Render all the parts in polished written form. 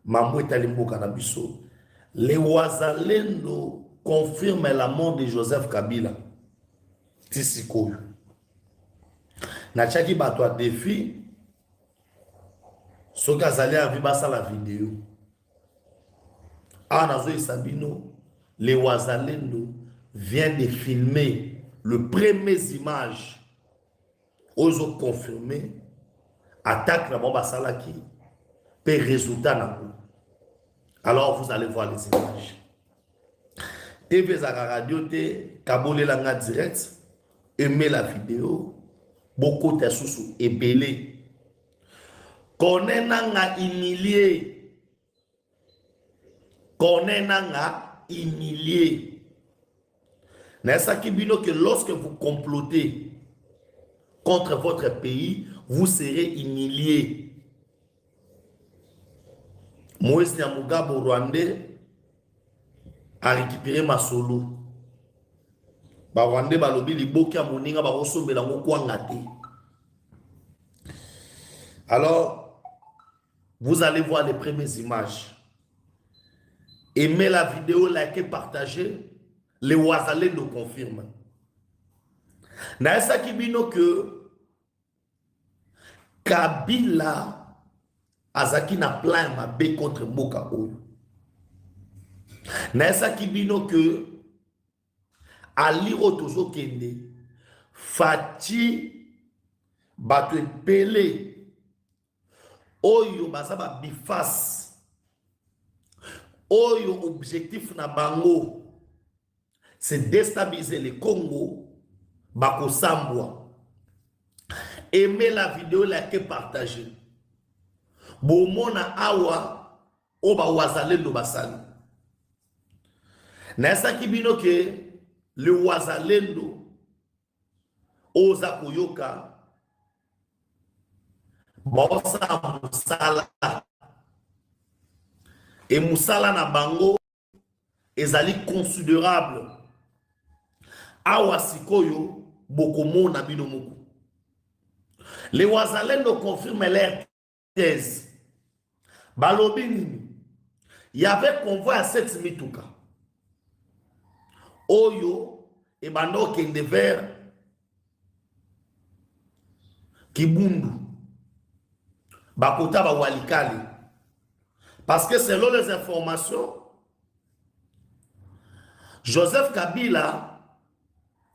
Mambo Etalimbo Kanabiso. Les Wazalendo confirment la mort de Joseph Kabila. Tisiko. Nachaki bato a défi. Ce Kazali a vu la vidéo. Anazo Sabino, les Wazalendo vient de filmer le premier image. Ils ont confirmé attaque la bombe Salaki. Pe résultat na. Alors vous allez voir les images. TV Zaka Radio te Kabole Langa direct. Aimez la vidéo. Beaucoup de sous et belé. Connaît nga humilié. Connaît nga humilié. N'est-ce que lorsque vous complotez contre votre pays, vous serez humilié. Moïse Nyamugabo Rwandais a récupéré ma solo. Ba Rwandais balobi liboki ya moninga ba osombela ngoko ngate. Alors, vous allez voir les premières images. Aimez la vidéo, likez, partagez. Les Wazalais nous confirment. Naesa Kibino que Kabila Azaki na plan ma bé contre Mboka Oyo. Naesa Kibino que Ali Rotozo Kende Fati Batwe Pele Oyo Bazaba Bifas Oyo objectif na bango c'est déstabiliser le Congo Bako Sambwa. Aimez la vidéo, likez, partagez. Bomona awa oba Wazalendo basali. Nesa Kibino ke le Wazalendo oza koyoka bosa musala et musala na bango ezali considérable. Awa sikoyo bokomo na bino moko. Les Wazalendo confirment leur thèse. Balobini, il y avait convoi à 7 mituka. Oyo et bando kende vers Kibundu. Bakota ba Walikali. Parce que selon les informations, Joseph Kabila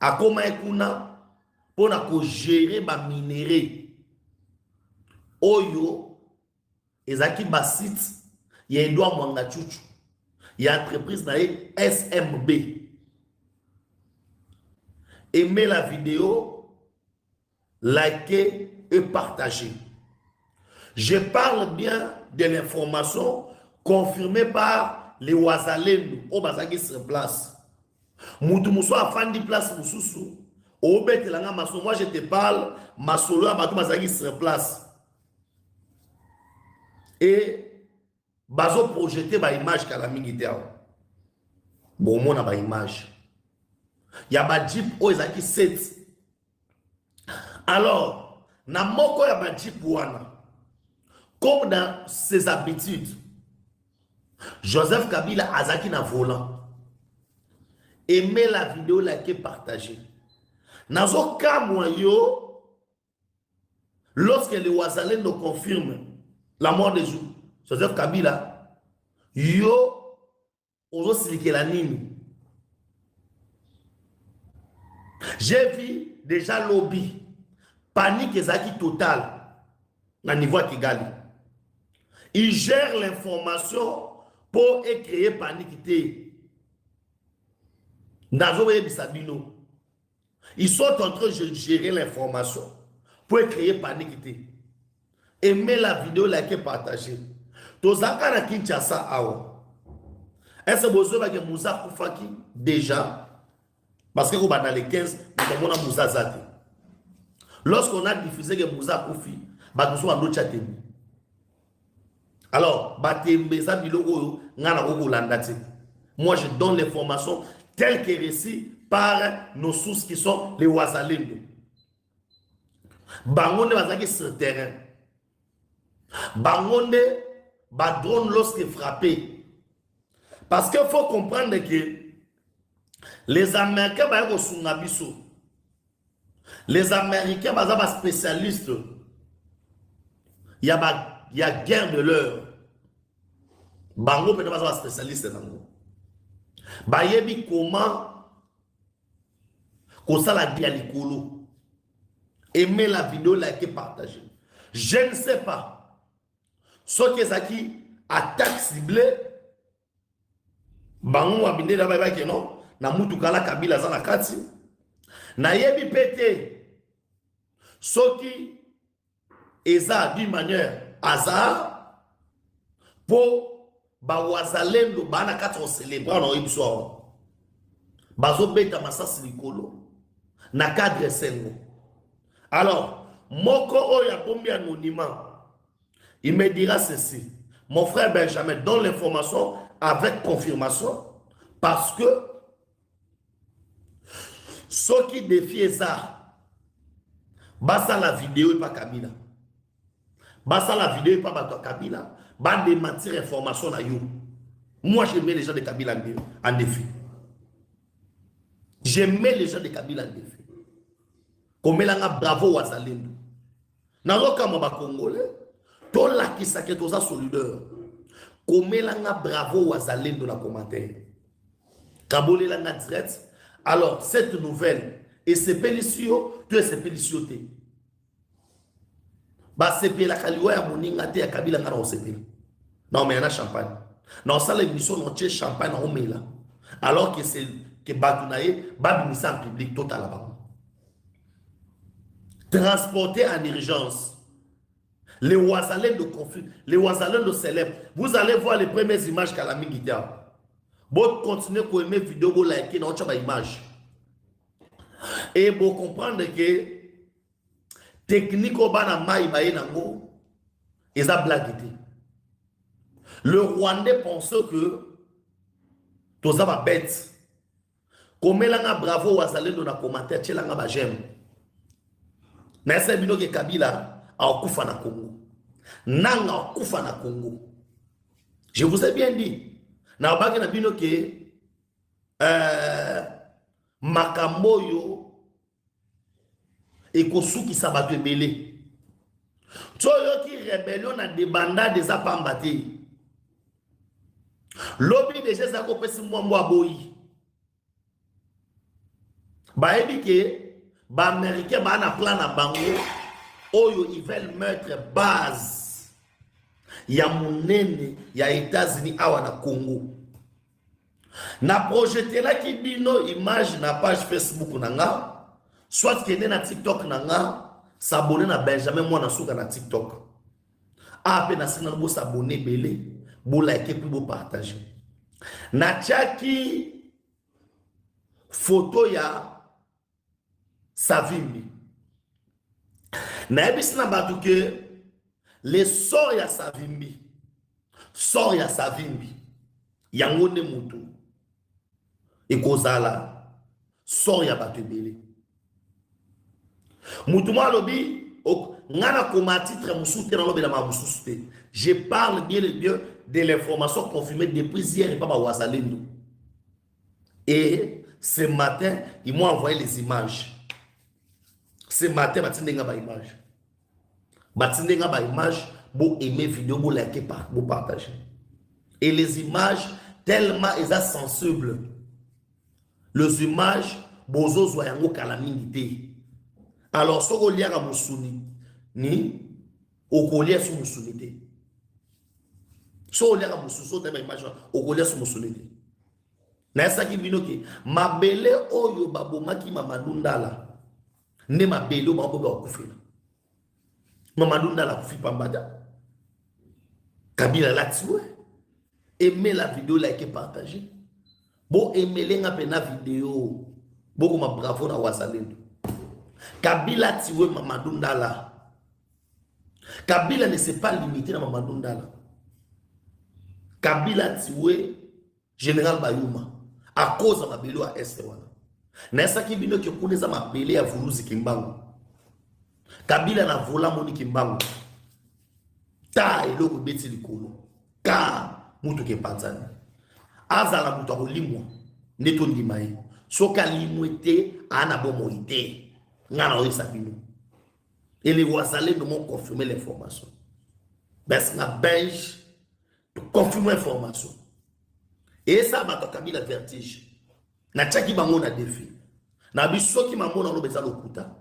a comme ekuna pour gérer ba minéraux. Oyo ezaki basit ya Edouard Mwanga Chuchu ya entreprise na SMB. Aimez la vidéo, likez et partagez. Je parle bien de l'information confirmée par les Wazalendo au Bazaki sur place. Moutou Mousso a fandi place Moussoussou. Au Betelanga Masso, moi je te parle, Masolo a Batou Bazaki sur place. Et bazo projeté ba image kala mingi te awa. Bon mona ba image. Ya ba jeep o ezaki 7. Alors, na moko ya ba jeep wana, comme dans ses habitudes, Joseph Kabila azaki na volant. Aimez la vidéo, likez, partagez. Nazo kamwa yo, lorsque les Wazalais nous confirment la mort de Joseph Kabila, yo ozo silike la nini. J'ai vu déjà lobby, panique ezaki total na niveau à Kigali. Il gère l'information pour créer panique. Ils sont en train de gérer l'information pour créer panique. Aimez la vidéo, likez, partagez. Tozaka na Kinshasa awa. Est-ce que vous avez Moussa Koufaki déjà? Parce que vous dans les 15, nous avons Moussa Zati. Lorsqu'on a diffusé que Moussa Koufi, nous sommes en autre chat. Alors, moi je donne l'information telle que récit par nos sources qui sont les Wazalendo. Bangonde bazaki sur terrain. Bangonde ba drone lorsque frappé. Parce qu'il faut comprendre que les Américains ba sunga biso. Les Américains ba spécialistes. Il y a guerre de l'heure. Bango peut pas spécialiste nango. Ba yebi comment qu'on ça la dit à l'écolo. Aimez la vidéo, likez, partagez. Je ne sais pas. Ce qui est qui attaque ciblée. Bango abinde da baba ke non. Na mutu kala kabila za na kati. Na yebi pété. Ce qui est d'une manière hasard pour bawazalendo bana kati célébrer on une soir. Bazo beta masasi likolo. Na cadre sengo. Alors, moko oya bombi anonymat. Il me dira ceci. Mon frère Benjamin donne l'information avec confirmation parce que ceux qui défient ça, basa la vidéo et pas Kabila. Basa la vidéo et pas Bato Kabila. Ba démentir information na yo. Moi je mets les gens de Kabila en défi. Je mets les gens de Kabila en défi. Comme elanga bravo wazalendo. Naroka mo ba congolais, to la kisake to za solidaire. Comme elanga bravo wazalendo na commentaire. Kabole la direct. Alors cette nouvelle et c'est pélicio, tu es c'est pélicioté. Ba sepe la kaliwa ya moninga te ya Kabila ngana o sepe. Non mais y a champagne. Non ça l'émission non tient champagne na omela. Alors que c'est que batunaye ba bimisa en public totalement. Transporté en urgence. Les Ouazalais de conflit, les Ouazalais de célèbres. Vous allez voir les premières images qu'à la Miguita. Vous continuez à aimer vidéo, vous likez dans votre image. Et vous comprendre que technique au bas na maï baye nango, ils ont blagué. Le Rwandais pense que tout ça va bête. Comme l'anga bravo Ouazalais de la commentaire, tu l'anga ba j'aime. Mais c'est bino que Kabila a okufa na Congo. Nanga okufa na Congo. Je vous ai bien dit. Na baki na bino que Makamboyo et Kosuki Sabato Belé. Toyo qui rébellion na débanda des apambati. Lobby déjà ça kopesi mwa boyi. Ba ebi ke ba américain ba na plan na bango oyo ils veulent mettre base ya munene ya États-Unis awa na Congo. Na projeter la ki bino image na page Facebook na nga, soit kende na TikTok na nga, s'abonner na Benjamin mwana suka na TikTok. Ape na sina bo s'abonner belé, bo like puis bo partager. Na chaki photo ya Savimbi. Na ebisina batu ke les sort ya Savimbi. Sort ya Savimbi. Yango ne mutu. E kozala sort ya batu belé. Mutu ma lobi ngana koma titre musuté na lobi la ma musuté. Je parle bien de l'information confirmée depuis hier et pas ba wazalendo. Et ce matin, ils m'ont envoyé les images. Ce matin, Batindenga ba image. Batindenga ba image, bon aimer vidéo, bon liker, bon partager. Et les images, tellement elles sont sensibles. Les images, bozo zoyango calamité. Alors, ce qu'on lit à Moussuni, ni au collier sur Moussunité. Ce qu'on lit à Moussuni, ce qu'on image au collier sur Moussunité. N'est-ce qui binoke? Ma belle oyo baboma ki mamadundala. Ne ma belo ba boba kufina. Mamadunda la kufi pambada. Kabila la tiwe. Aimez la vidéo, likez, partagez. Bon aimez lenga pena vidéo. Boko ma bravo na wazalendo. Kabila tiwe Mamadunda la. Kabila ne s'est pas limité na Mamadunda la. Kabila tiwe Général Bayuma à cause de ma belo à Est wana. Nessa ki bino ki kuneza mabele ya vuruzi kimbangu. Kabila na vola moni kimbangu. Ta eloko beti likolo. mutu ke panzani azala mutu akolimwa nde tondima ye soki alimwe te ana bomoi te nga na oyebisa bino et les wazalendo m'ont confirmé l'information basi nga belge confirme l'information et ça bato kabila vertige na tchaki bango na défi na biso ki mamona lo beza lokuta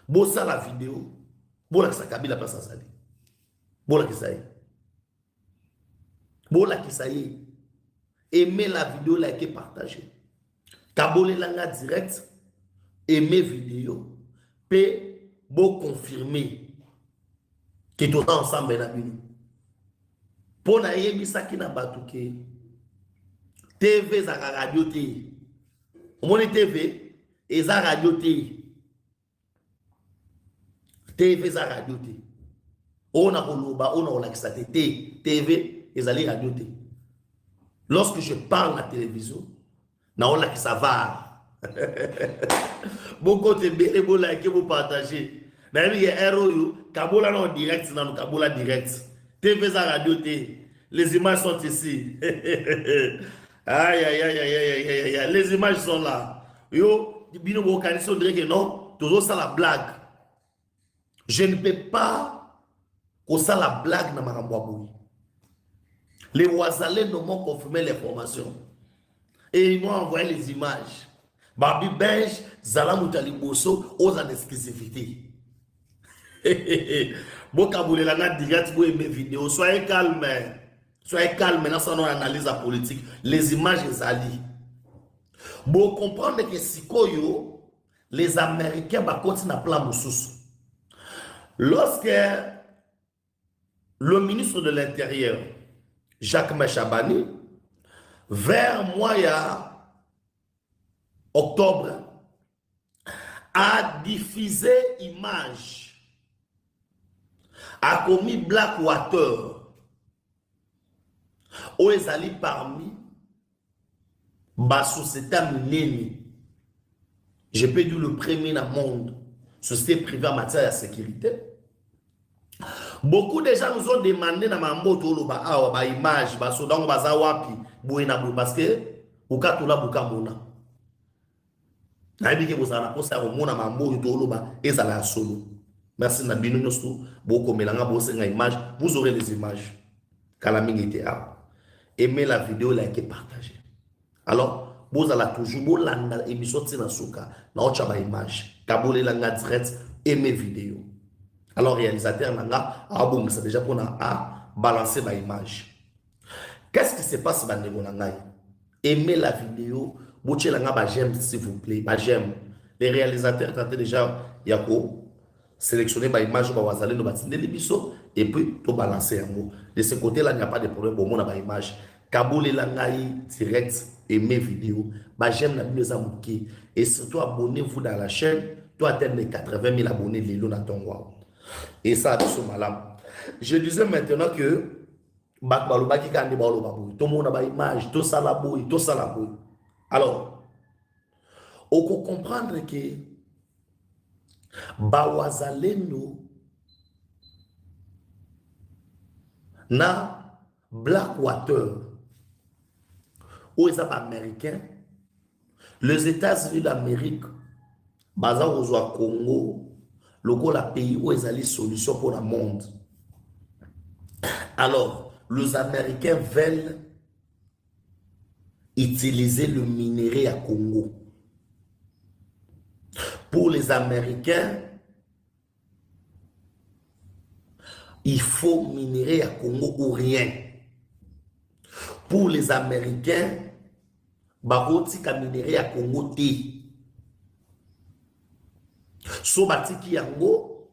bosa la vidéo bola kisa kabila pasa sali bola kisaye aimer la vidéo like partager kabole langa direct aimer vidéo pe bo confirmer que tout ensemble na bino pona yebisaki na batuke TV za radio te omoni TV eza radio te TV za radio te ona koloba ona olakisa te TV ezali radio te lorsque je parle à la télévision na olakisa va beaucoup de belle vous like vous partager mais il y a héros kabola non direct non kabola direct TV za radio t les images sont ici aïe aïe aïe aïe aïe les images sont là yo bino bo kanisa dirait que non toujours ça la blague je ne peux pas que ça la blague na makambo boui les wazalés m'ont confirmé l'information et ils m'ont envoyé les images Babi belge, Zala Moutali Bosso, aux en exclusivité. Bokaboule la direct pour aimer vidéo. Soyez calme. Soyez calme. Dans son analyse la politique. Les images les allient. Bon comprendre que si koyo, les Américains va continuer à plan Moussous. Lorsque le ministre de l'Intérieur, Jacques Mechabani, vers moi, il y a octobre, a diffusé image, a commis Blackwater, où ils allaient parmi la société minée. Je peux dire le premier dans le monde, société privée en matière de sécurité. Beaucoup de gens nous ont demandé dans ma moto, ba image, ba sodan, ba zawapi, parce que, ou katula bukamona. Merci Nabino beaucoup image, vous aurez les images. Aimez la vidéo, likez, partagez. Alors, vous allez toujours landa émission tina souka na ochaba image. Kabole langa direct aimer vidéo. Alors réalisateur langa abom ça déjà pour à balancer ma image. Qu'est-ce qui se passe dans le ngai? Aimez la vidéo. J'aime s'il vous plaît, j'aime. Les réalisateurs tentent déjà Yako sélectionner ma image et puis tout balancer en mot. De ce côté-là, il n'y a pas de problème pour moi image. Kaboul langai direct et mes vidéos. J'aime la mise et surtout abonnez-vous dans la chaîne. Toi atteindre les 80 000 abonnés les lots dans ton wow. Et ça je disais maintenant que tout le monde a une image, tout ça la bouille, tout ça la bouille. Alors, on peut comprendre que Bawazalendo na Blackwater, où les Américains, les États-Unis d'Amérique, basant aux Congo, le pays où ils ont les solutions pour le monde. Alors, les Américains veulent utiliser le minerai à Congo. Pour les Américains, il faut minerai à Congo ou rien. Pour les Américains, barotika minerai à Congo té. So batiki yango,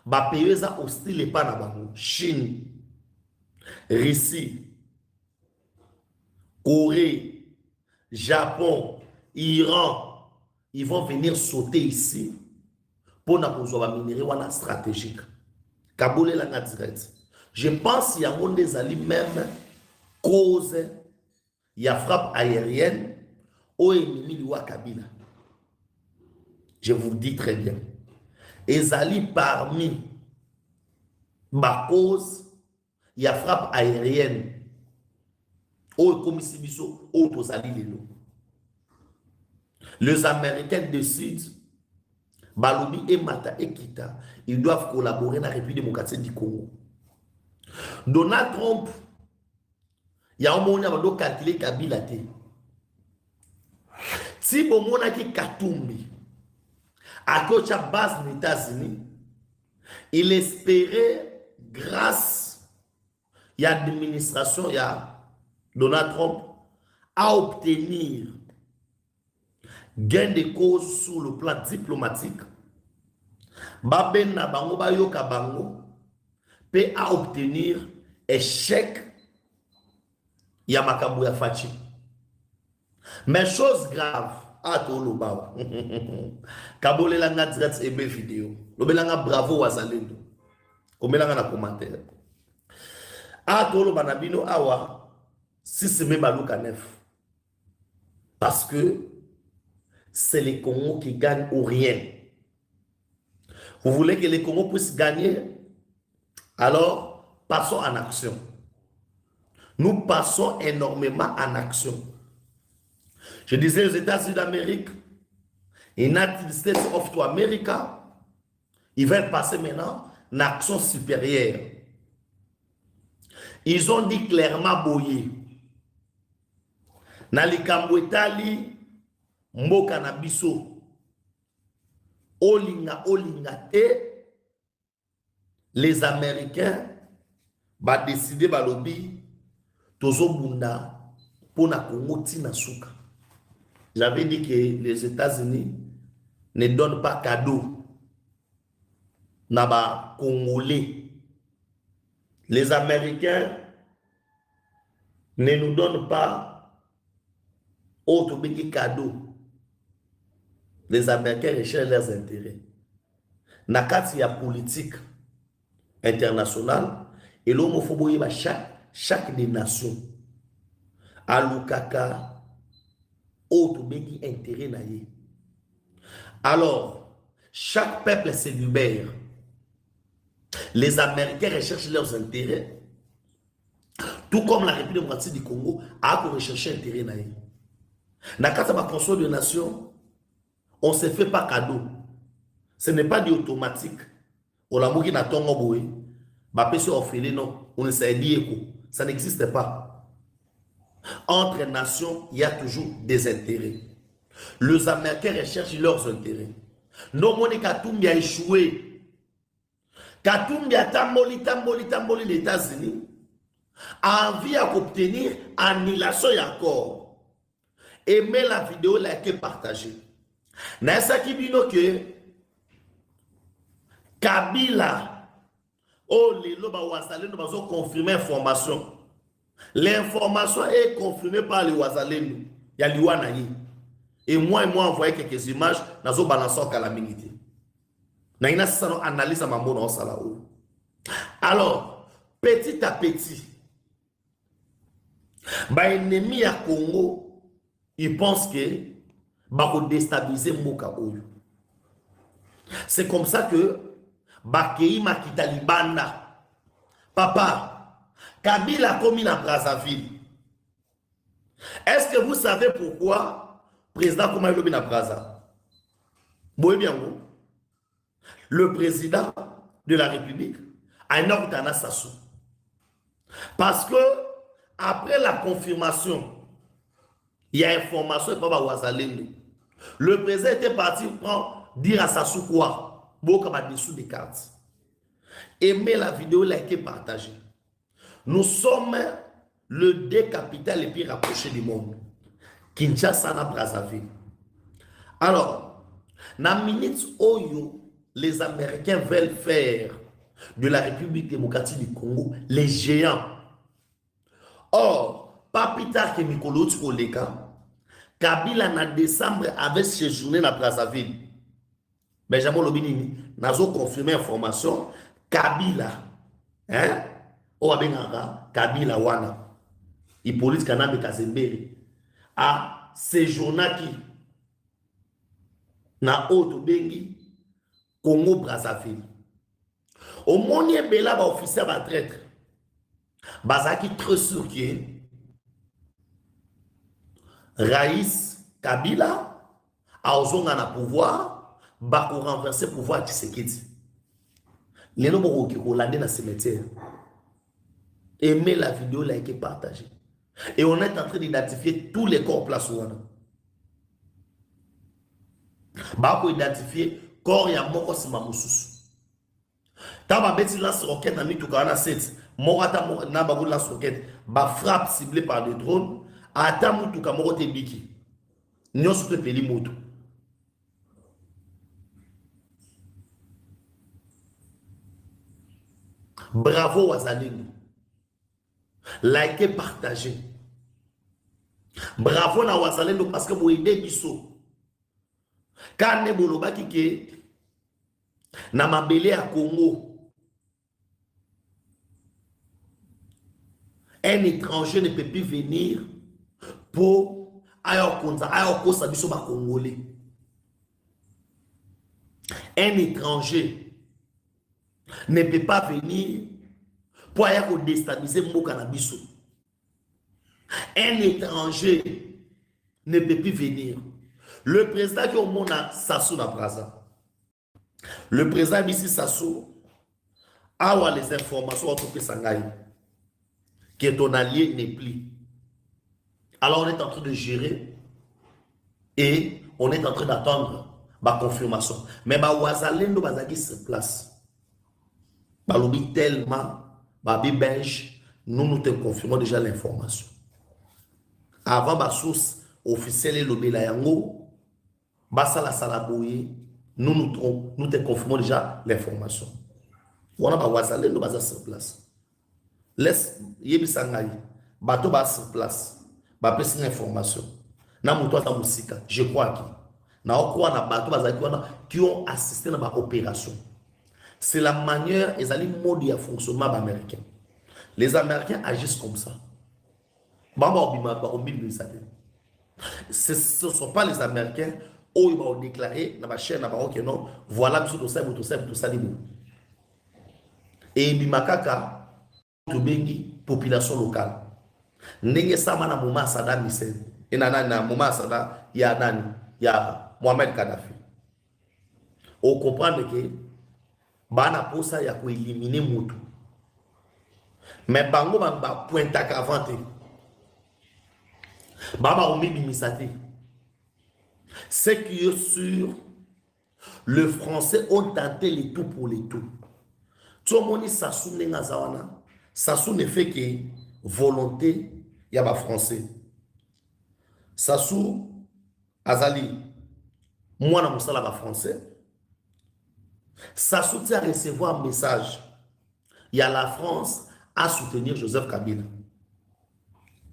ba peyeza hostile pa na bango. Chine, Russie, Corée, Japon, Iran, ils vont venir sauter ici pour nous minerai wana stratégique. Kaboulé la direct. Je pense qu'il y a des alliés même cause il y a frappe aérienne au ennemi de Kabila. Je vous le dis très bien. Les alliés parmi ma cause il y a frappe aérienne Oh, comme si biso, oh, tozali lelo. Les Américains décident, Balobi et Mata et Kita, ils doivent collaborer dans la République démocratique du Congo. Donald Trump, il y a un moment où on doit calculer Kabila. Si on a qui Katumbi, à cause de la base des États-Unis, il espérait, grâce à l'administration, il y a Donald Trump, à obtenir gain de cause sur le plan diplomatique, Babena Bango Bayoka Bango, peut à obtenir échec Yamakabuya Fachi. Mais chose grave, à Tolo Baba. Kabole langa direct ebe vidéo. Lobelanga bravo wazalendo. Komelanga na commentaire. À Tolo Banabino Awa, si c'est même Balouka Nef. Parce que c'est les Congos qui gagnent ou rien. Vous voulez que les Congos puissent gagner? Alors, passons en action. Nous passons énormément en action. Je disais aux États-Unis d'Amérique, United States of America, ils veulent passer maintenant en action supérieure. Ils ont dit clairement boye. Nalikambo etali mboka na biso. Olinga te. Les Américains va décider balobi tozo bunda pona Congo tina suka. J'avais dit que les États-Unis ne donnent pas cadeau naba Congolais. Les Américains ne nous donnent pas autre cadeau. Les Américains recherchent leurs intérêts. Nakati ya politique internationale et l'homophobie chaque des nations à Lukaka autre intérêt naïe. Alors chaque peuple se libère. Les Américains recherchent leurs intérêts, tout comme la République démocratique du Congo a recherché intérêt naïe. Dans le cadre de la console de nation, on ne se fait pas cadeau. Ce n'est pas du automatique. On a mouki na tongo boé, ba pesi orphelin non, on ne sait dire ça n'existe pas. Entre nations, il y a toujours des intérêts. Les Américains recherchent leurs intérêts. Non, mon Katumbi a échoué. Katumbi a tamboli les États-Unis a envie d'obtenir annulation et accord. Aimez la vidéo, likez, partagez. Nasa Kibino que Kabila, oh les loba Ouazalendo, nous avons confirmé l'information. L'information est confirmée par les Ouazalendo. Il y a l'Iwanayi. Et moi, envoyé quelques images, nous avons balancé en calamité. Nous avons analysé à ma mot dans ça là-haut. Alors, petit à petit, l'ennemi à Congo, il pense que va déstabiliser Moka Oyo. C'est comme ça que Bakei Makita Libanda. Papa, Kabila a commis dans Brazzaville. Est-ce que vous savez pourquoi le président Koma Ilobi na Brazza? Le président de la République a un ordre d'Anna Sassou. Parce que après la confirmation, il y a information par Ouazalendo. Le président était parti pour dire à Sassou quoi? Beaucoup dessous des cartes. Aimez la vidéo, likez, partagez. Nous sommes le deux capitales les plus rapprochés du monde. Kinshasa na Brazzaville. Alors, dans la minute où les Américains veulent faire de la République démocratique du Congo les géants. Or, pas plus tard que Mikolo Tsoleka, Kabila en décembre avait séjourné dans Brazzaville. Benjamin Lobinini n'a pas confirmé l'information. Kabila, Kabila Wana, Hippolyte Kanambe Kazembere, a séjourné na Haute Bengi, Congo Brazzaville. Au moins, Bela va officier va traître. Bazaki très sûr que Raïs Kabila a ozonga na pouvoir, ba ko renverser pouvoir Tshisekedi. Les noms qui Hollandais dans cimetière. Aimez la vidéo, likez, partagez. Et on est en train d'identifier tous les corps place où on a. Ba ko identifier corps ya moko sima mususu. Taba beti lance roquette na mitu kana 7. Morata na ba lance roquette, ba frappe ciblée par des drones, ata mutu ka moko te biki. Nyoso te peli mutu. Bravo Wazalendo. Likez, partagez. Bravo na Wazalendo parce que vous aidez biso. Quand vous bolobaki ke na mabele à Congo, un étranger ne peut plus venir pour ayo kosa biso ba Congolais. Un étranger ne peut pas venir pour aller déstabiliser mboka na biso. Un étranger ne peut plus venir. Le président qui est au monde a Sassou na Braza. Le président ici Sassou a les informations autour de Sangaï que ton allié n'est plus. Alors on est en train de gérer et on est en train d'attendre ma confirmation. Mais ma Wazalendo bazaki se place. Balobi tellement babi belge, nous te confirmons déjà l'information. Avant ma source officielle et lobby la yango, basala salaboye, nous te confirmons déjà l'information. On a Wazalendo baza sur place. Laisse yebi sangai, bato ba sur place, ba pesi l'information. Na muto ta musika, je crois que na okwa na bato bazaki wana qui ont assisté à ma opération. C'est la manière, ils allaient mode de fonctionnement américain. Les Américains agissent comme ça. Ce ne sont pas les Américains où ils vont déclarer dans ma chaîne, que non, voilà tout ça. Et Bimakaka, population locale. N'enge sama na Mouma Saddam Hussein. Et na Mouma Saddam, il y a Mohamed Kadhafi. On comprend que bana posa ya ko éliminer mutu. Mais bango ba pointa qu'avante. Baba omi bimisate. C'est que sur le français ont tenté les tout pour les tout. Tout le monde Sassou nenga zawana. Sassou ne fait que volonté ya ba français. Sassou azali moi na musala ba français. Ça soutient à recevoir un message. Il y a la France à soutenir Joseph Kabila.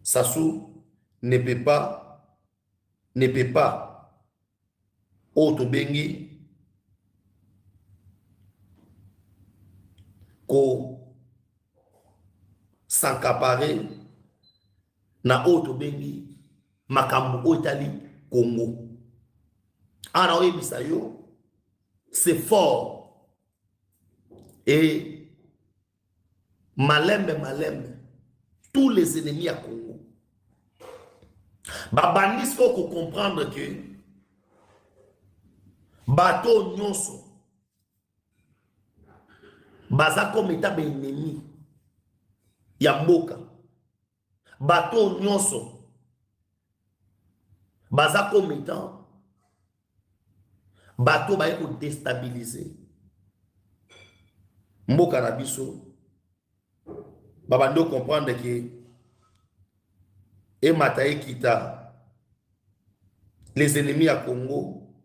Sassou ne peut pas, Otobengi, s'accaparer na Otobengi, Makambo Italie, Congo. Ana Oyebisayo, c'est fort. Et Malembe, tous les ennemis à Congo. Babanis faut qu'on comprendre que bateau nyonso baza comme état ennemi ya mboka. Bateau nyonso baza comme état bateau ba ko déstabiliser mboka na biso. Babando comprendre que et Mataï Kita, les ennemis à Congo,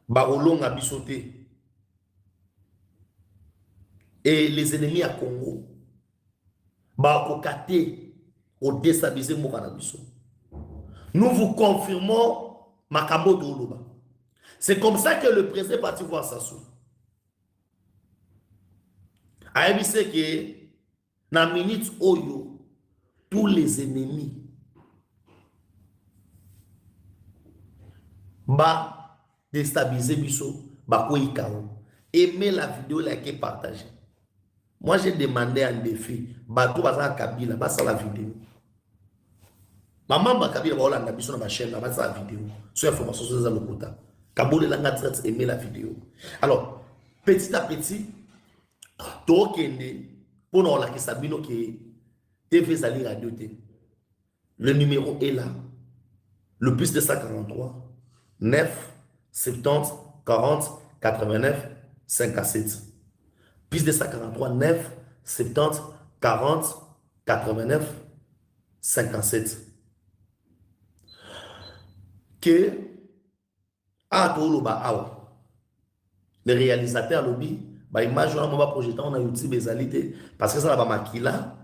Barolong a bisoté. Et les ennemis à Congo, Bakokate, au déstabiliser Mokanabiso. Nous vous confirmons Makambo Doloba. C'est comme ça que le président est parti voir Sassou. Aïbi sait que dans la minute Oyo, tous les ennemis va déstabiliser Bisso, va quoi. Aimez la vidéo, likez, partagez. Moi, j'ai demandé un défi. Bato Baza Kabila, basa la vidéo. Maman Bakabila va la biso na ma chaîne, na sa vidéo. Sur information sur les alokota. Kabole la direct aimer la vidéo. Alors, petit à petit, to kende pour nous la que sabino que TV Zali Radio T. Le numéro est là. Le plus de 143 9 70 40 89 57. Plus de 143 9 70 40 89 57. Que à le réalisateur lobby ba image on va projeter on a YouTube ezalité parce que ça va makila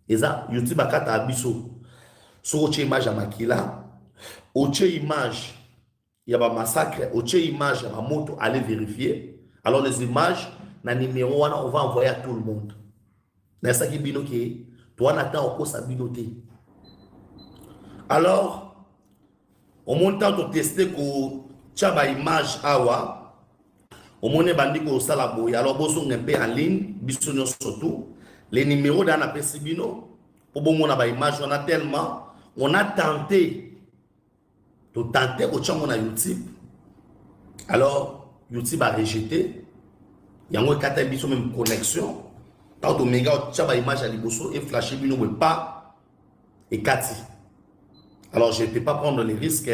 et ça YouTube akata abiso so oche image à makila oche image il y a ba massacre oche image ya moto aller vérifier alors les images na numéro on va envoyer à tout le monde na ça qui bino qui toi on attend au sa binoté alors au montant de tester ko tchaba image awa au monde bandi ko sala boy alors boso ngempé en ligne biso surtout les numéros dans la pesibino pour bon on a ba image on a tellement on a tenté de tenter au tchamo na YouTube alors YouTube a rejeté yango kata biso même connexion tant to méga tchaba image à liboso et flasher bino pas et kati. Alors, je ne peux pas prendre les risques.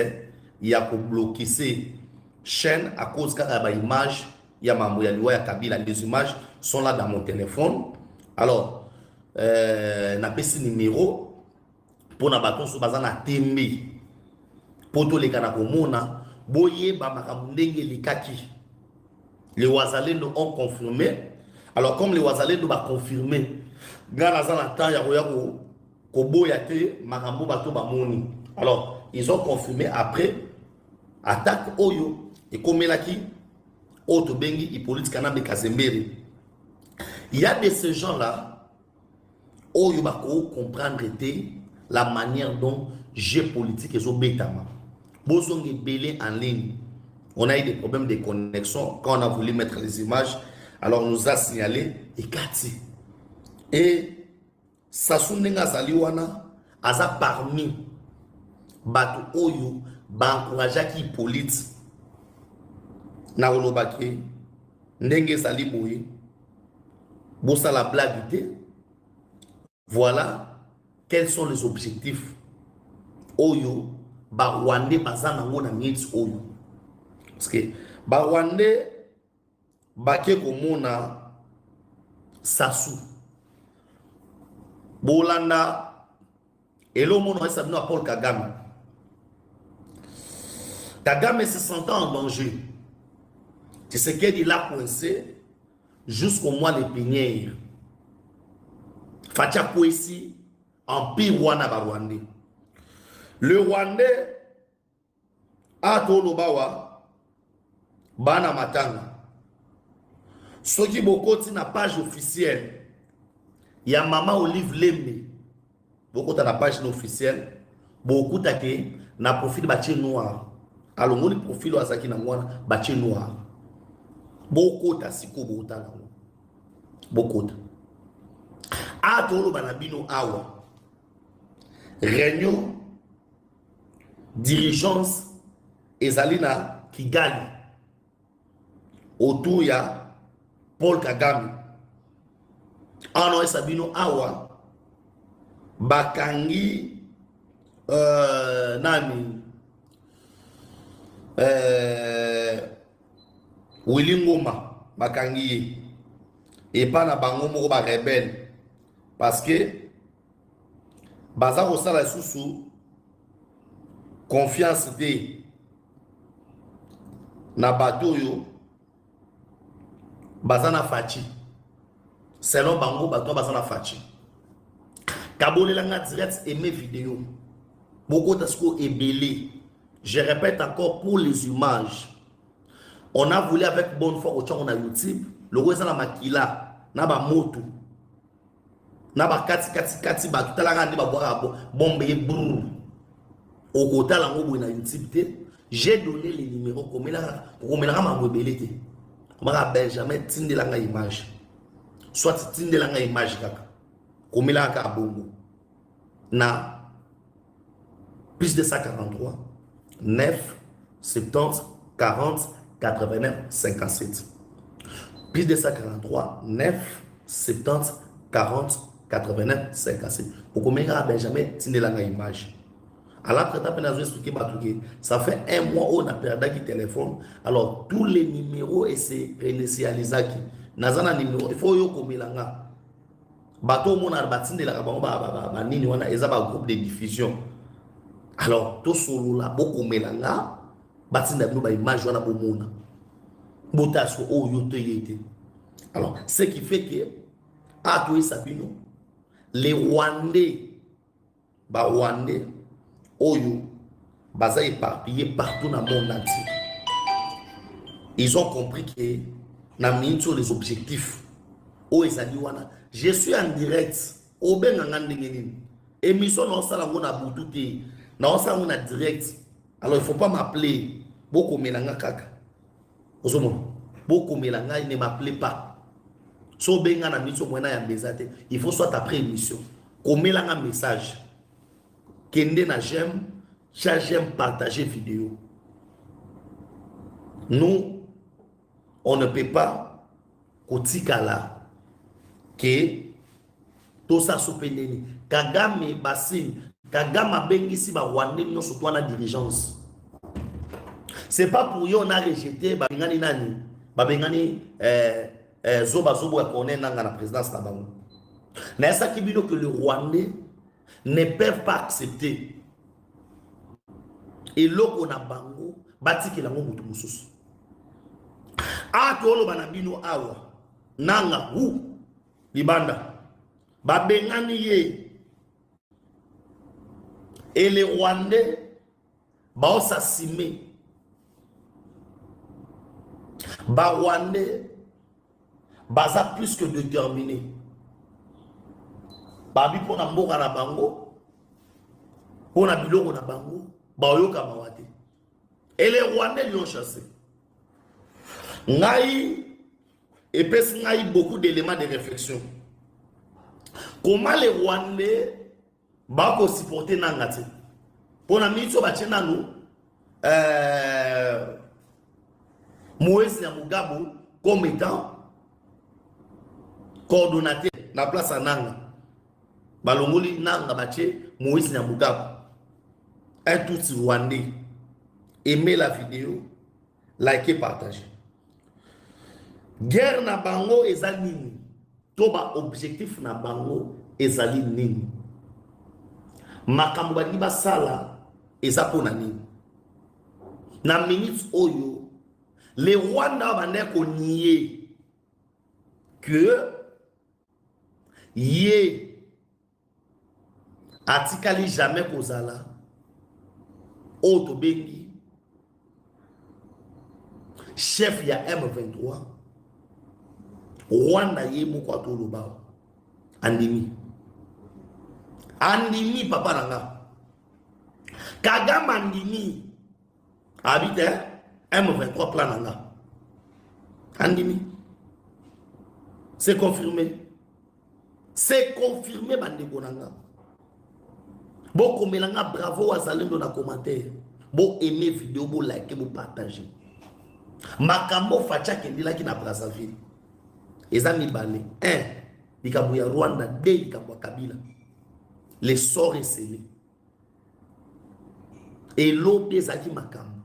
Il y a pour bloquer ces chaînes à cause de l'image. Il y a les images sont là dans mon téléphone. Alors, on a pris numéro pour na bâton sur bazan à tembe. Pour tous les canaux mona, boye ba makamundenge likaki. Les Ouazalendo ont confirmé. Alors, comme les Ouazalendo va confirmer, gana la temps ya ko boya te makambo bato ba moni. Alors, ils ont confirmé après attaque Oyo et comme là qui Oto Bengi et politique Kanabe Kazemberi. Il y a de ces gens-là, Oyo Bako comprendre la manière dont géopolitique est au bétama. Bosong est belé en ligne. On a eu des problèmes de connexion quand on a voulu mettre les images. Alors, on nous a signalé et Kati. Et Sassunenga Zaliwana a parmi Batu Oyo, Bankouraja qui Hippolyte, Naolobake, Ndenge Saliboye, Bossa la blague. Voilà quels sont les objectifs. Oyo, Barwande, Bazanango na Nits Oyo. Parce que Barwande, Bake Komona, Sassou, Bolanda, et l'homme on a Paul Kagame. Kagame se sentant en danger. Tu sais qu'il a coincé jusqu'au mois de Pinière. Fatia Kouessi, Empire Wana Barwande. Le Rwandais a Tolobawa, Bana Matanga. Ce qui beaucoup na page officielle, il y a Maman Olive Lembe. Beaucoup na page officielle, beaucoup take na profil bâti noir. Alors, mon profil à Zaki Namwana, bâti noir. Beaucoup ta siko bota beaucoup. A tolo banabino awa. Réunion, dirigeance, ezalina Kigali. Autour ya Paul Kagame. Ano esabino awa. Bakangi nani Willy Ngoma bakangi et pas na bango moko ba rebelle parce que baza ko sala susu confiance de na bato yo baza na fachi selon bango bato baza na fachi kabole la direct et mes vidéos beaucoup d'asko ebélé. Je répète encore pour les images. On a voulu avec bonne foi au on a YouTube. Le roi la makila, na ba moto, na ba kati ba tout la randi ba boire bombe brou. Au côté la ngobo na YouTube. J'ai donné les numéros comme là ma mobilité. On va Benjamin tinde la image. Soit tinde la image kaka. Comme là ka bongo. Na plus 243, 9, 70, 40, 89, 57. Plus 243, 9, 70, 40, 89, 57. Pour combien de Benjamin Tindelanga image? Alors, ça fait un mois où on a perdu le téléphone. Alors, tous les numéros et c'est réinitialisé. Nazana numéro, il faut que vous bateau mon arbatine de la nini wana ezaba groupe de diffusion. Alors, tout solo là, beaucoup melanga, batinda bino ba image wana bomona. Botaso o yote yete. Alors, ce qui fait que, à tout Sabino, les Rwandais, Rwandais, Oyo, Baza éparpillés partout dans le monde entier. Ils ont compris que, na minute sur les objectifs, je suis en direct, au ben ngandengeni. Émission non ça la mona boututé, non ça on a direct. Alors il faut pas m'appeler beaucoup melanga kaka. Ozomo, beaucoup melanga il ne m'appelait pas. So benga na mission mona ya bezate, il faut soit après émission. Komelanga message. Kende na j'aime, j'aime partager vidéo. Nous, on ne peut pas kotikala que tout ça soupéneni. Kagame Bassin, Kagame bengisi ba Rwandais non surtout la dirigeance. C'est pas pour eux on a rejeté babengani nani, babengani zoba zobo connaît nanga la présidence là-bas. Mais ça qui dit que le Rwandais ne peuvent pas accepter. Et l'eau a bango, bati ki lango mutu mususu. A tolo banabino awa, nanga hu, libanda, babengani ye. Et les Rwandais, ba s'assime. Ba Rwandais, baza plus que déterminé. Babi pour na mboka na bango, pour na biloko na bango, baoyoka mawate. Et les Rwandais lui ont chassé. Ngai, et pèse ngai beaucoup d'éléments de réflexion. Comment les Rwandais vont supporter Nangati? Pour la mise au bâtiment, nous, Moïse Nyamugabo comme étant coordonnateur la place à Nanga. Balongoli Nanga Baché, Moïse Nyamugabo. Un tout Rwandais. Aimez la vidéo, likez, partagez. Guerre na bango ezali nini? Toba objectif na bango ezali nini? Makambo bani basala eza pona nini? Na minutes oyo, les Rwandais bande ko nier que yé atikali jamais kozala auto bengi chef ya M23 Rwanda yé moko atoloba andimi papa nanga Kagame andimi habite M23 plan nanga andimi c'est confirmé bandeko nanga boko melanga bravo azalendo na commentaire bo aimer vidéo bo like bo partager makambo facha kendila ki na Brazzaville eza mibale 1 likambo ya Rwanda 2 likambo ya Kabila les sorts et scellés et l'autre ezaki makambo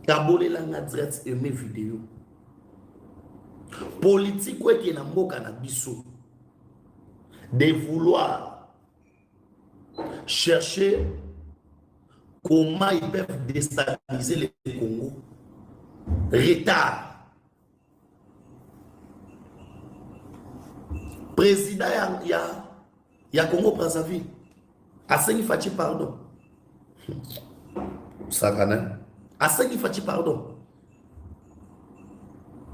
kabolela nga direct aimer vidéo politique qui est na mboka na biso de vouloir chercher comment ils peuvent déstabiliser le Congo. Retard. Président ya Congo Brazzaville. Asengi Fachi pardon. Sakana. Asengi Fachi pardon.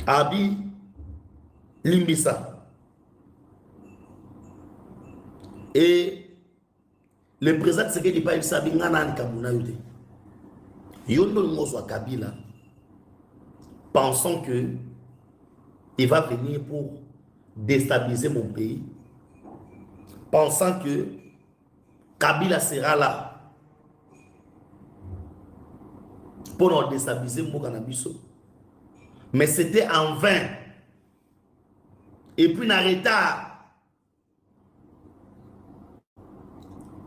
Abi Limbisa. Et le président Tshisekedi dit pas il sabi ngana ni kamuna yote. Yondo ngozwa Kabila pensant que il va venir pour déstabiliser mon pays, pensant que Kabila sera là pour nous déstabiliser Mokanabiso. Mais c'était en vain. Et puis, en retard.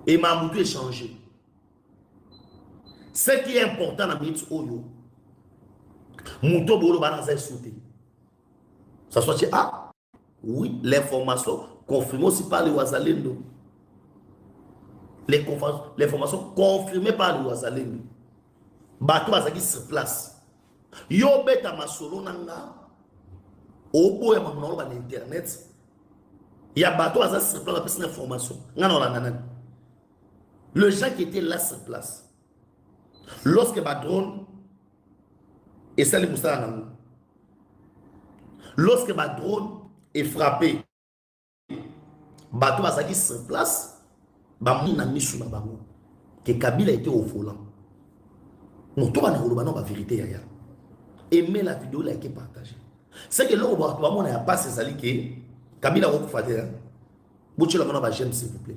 Et Mamoutou est changé. Ce qui est important dans Minute Oyo, Mouto Bolo Banazay sauté. Ça soit ah, oui, l'information confirmée aussi par les Ouazalendo. L'information confirmée par les Ouazalendo. Bato Azaki sur place. Yo beta masolo nanga. Obo ya mamnolo ba internet. Ya bato Azaki sur place pour l'information. Le gens qui étaient là sur place. Lorsque ma drone et ça les moussala nango. Lorsque ma drone est frappé, bato Azaki sur place. Bamina misu na bango. Que Kabila était au volant. Non, tout le monde a la vérité. Aimez la vidéo, likez, partagez. C'est que là, on n'a pas ces alliés. Kabila, vous faites. Vous, tu l'as j'aime, s'il vous plaît.